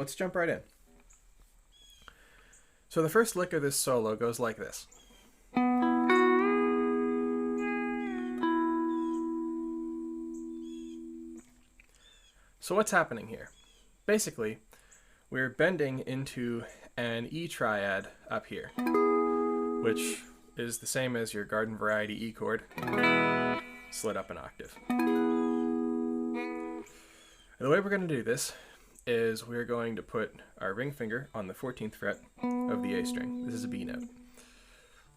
let's jump right in. So the first lick of this solo goes like this. So what's happening here? Basically, we're bending into an E triad up here, which is the same as your garden variety E chord, slid up an octave. And the way we're going to do this is we're going to put our ring finger on the 14th fret of the A string. This is a B note.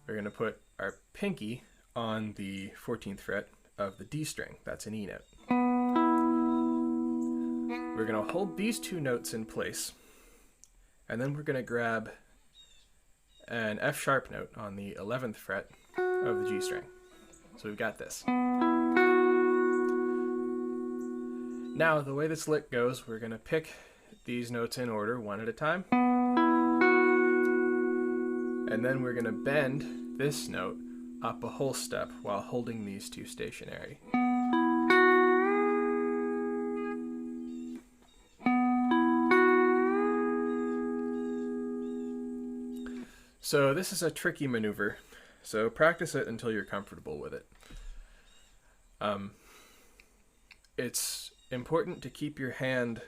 We're going to put our pinky on the 14th fret of the D string. That's an E note. We're going to hold these two notes in place, and then we're going to grab an F sharp note on the 11th fret of the G string. So we've got this. Now, the way this lick goes, we're going to pick these notes in order, one at a time, and then we're going to bend this note up a whole step while holding these two stationary. So this is a tricky maneuver, so practice it until you're comfortable with it. It's important to keep your hand,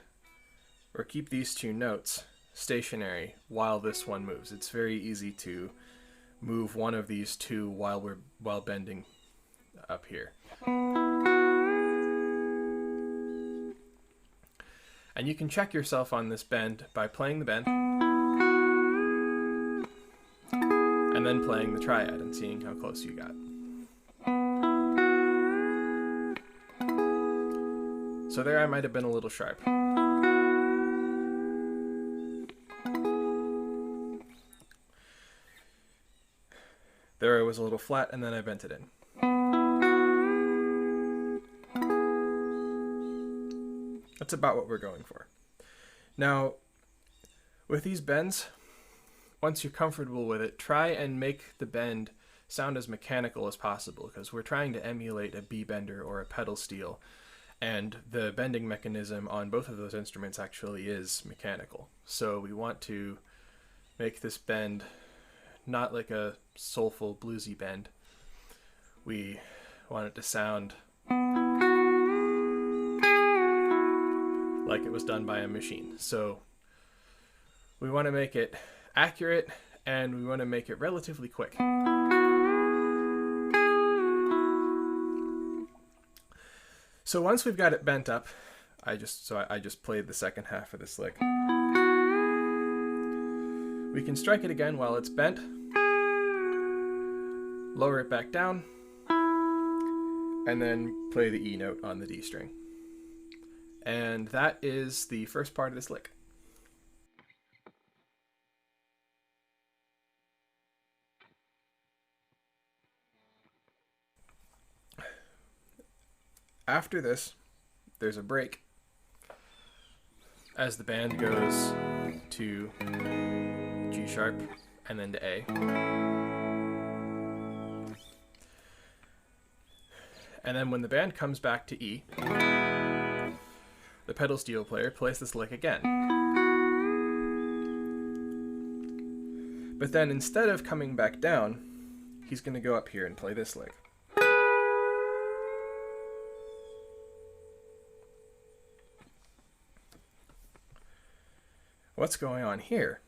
or keep these two notes stationary while this one moves. It's very easy to move one of these two while bending up here. And you can check yourself on this bend by playing the bend and then playing the triad and seeing how close you got. So there I might have been a little sharp. There I was a little flat, and then I bent it in. That's about what we're going for. Now, with these bends, once you're comfortable with it, try and make the bend sound as mechanical as possible, because we're trying to emulate a B bender or a pedal steel, and the bending mechanism on both of those instruments actually is mechanical. So we want to make this bend not like a soulful bluesy bend. We want it to sound like it was done by a machine. So we want to make it accurate, and we want to make it relatively quick. So once we've got it bent up, I just played the second half of this lick. We can strike it again while it's bent, lower it back down, and then play the E note on the D string. And that is the first part of this lick. After this, there's a break as the band goes to G sharp and then to A. And then when the band comes back to E, the pedal steel player plays this lick again. But then instead of coming back down, he's going to go up here and play this lick. What's going on here?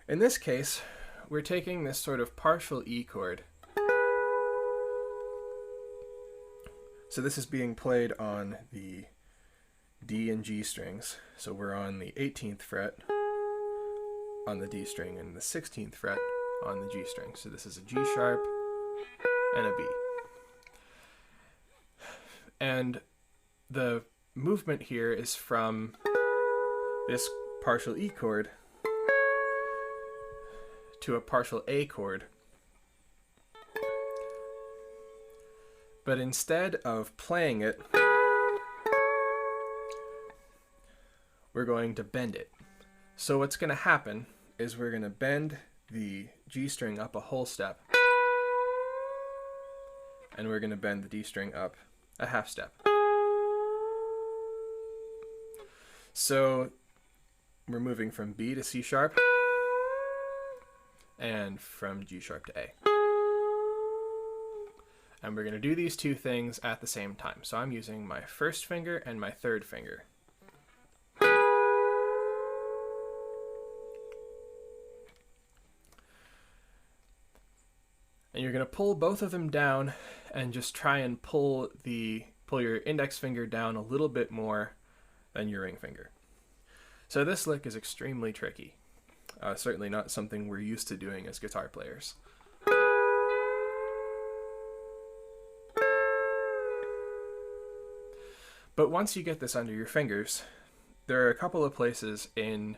In this case, we're taking this sort of partial E chord. So this is being played on the D and G strings. So we're on the 18th fret on the D string and the 16th fret on the G string. So this is a G sharp and a B. And the movement here is from this partial E chord to a partial A chord. But instead of playing it, we're going to bend it. So what's going to happen is we're going to bend the G string up a whole step, and we're going to bend the D string up a half step. So we're moving from B to C sharp and from G sharp to A. And we're going to do these two things at the same time. So I'm using my first finger and my third finger. And you're going to pull both of them down and just try and pull your index finger down a little bit more than your ring finger. So this lick is extremely tricky. Certainly not something we're used to doing as guitar players. But once you get this under your fingers, there are a couple of places in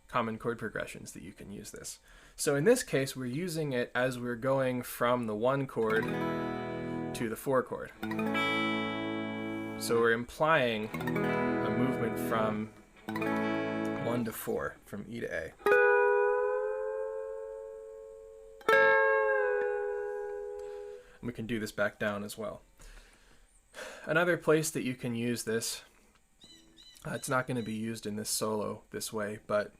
common chord progressions that you can use this. So in this case, we're using it as we're going from the 1 chord to the 4 chord. So we're implying a movement from 1 to 4, from E to A. And we can do this back down as well. Another place that you can use this, it's not going to be used in this solo this way, but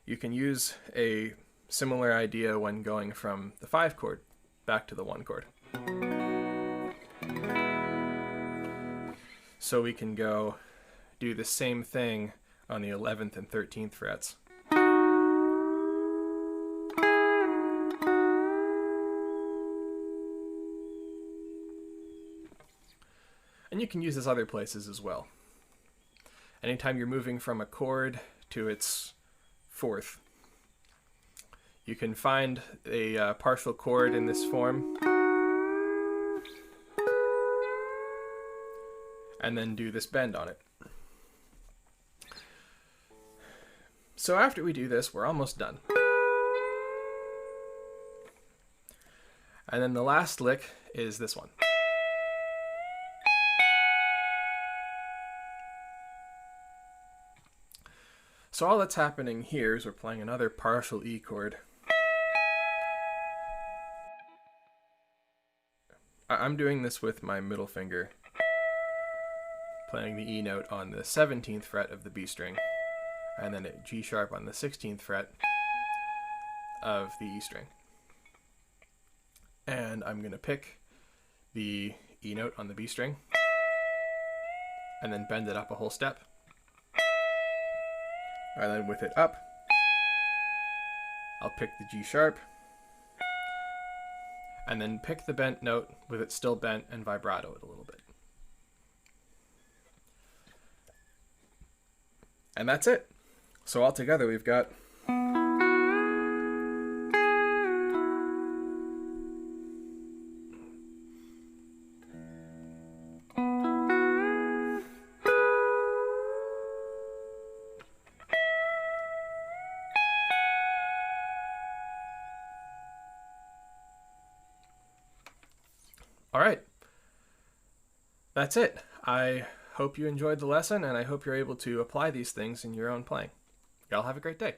you can use a similar idea when going from the 5 chord back to the 1 chord. So we can go do the same thing on the 11th and 13th frets. And you can use this other places as well. Anytime you're moving from a chord to its 4th, you can find a partial chord in this form and then do this bend on it. So after we do this, we're almost done. And then the last lick is this one. So all that's happening here is we're playing another partial E chord. I'm doing this with my middle finger, playing the E note on the 17th fret of the B string, and then a G sharp on the 16th fret of the E string. And I'm going to pick the E note on the B string, and then bend it up a whole step. And then with it up, I'll pick the G sharp, and then pick the bent note with it still bent and vibrato it a little bit. And that's it. So altogether we've got all right. That's it. I hope you enjoyed the lesson, and I hope you're able to apply these things in your own playing. Y'all have a great day.